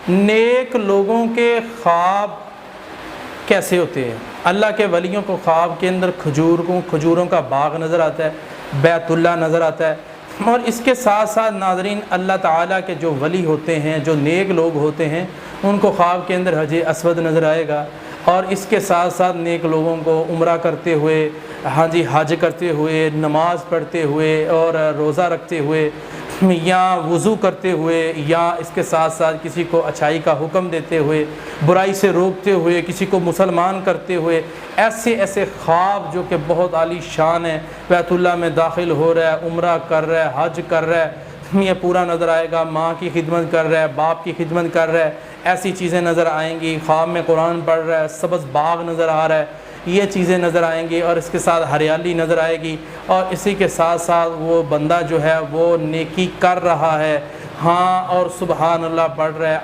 نیک لوگوں کے خواب کیسے ہوتے ہیں؟ اللہ کے ولیوں کو خواب کے اندر کھجوروں کا باغ نظر آتا ہے، بیت اللہ نظر آتا ہے، اور اس کے ساتھ ساتھ ناظرین اللہ تعالیٰ کے جو ولی ہوتے ہیں، جو نیک لوگ ہوتے ہیں، ان کو خواب کے اندر حجر اسود نظر آئے گا، اور اس کے ساتھ ساتھ نیک لوگوں کو عمرہ کرتے ہوئے، حج کرتے ہوئے، نماز پڑھتے ہوئے اور روزہ رکھتے ہوئے، یا وضو کرتے ہوئے، یا اس کے ساتھ ساتھ کسی کو اچھائی کا حکم دیتے ہوئے، برائی سے روکتے ہوئے، کسی کو مسلمان کرتے ہوئے، ایسے خواب جو کہ بہت عالی شان ہے، بیت اللہ میں داخل ہو رہا ہے، عمرہ کر رہا ہے، حج کر رہا ہے، یہ پورا نظر آئے گا، ماں کی خدمت کر رہا ہے، باپ کی خدمت کر رہا ہے، ایسی چیزیں نظر آئیں گی، خواب میں قرآن پڑھ رہا ہے، سبز باغ نظر آ رہا ہے، یہ چیزیں نظر آئیں گی، اور اس کے ساتھ ہریالی نظر آئے گی، اور اسی کے ساتھ ساتھ وہ بندہ جو ہے وہ نیکی کر رہا ہے، ہاں، اور سبحان اللہ پڑھ رہا ہے۔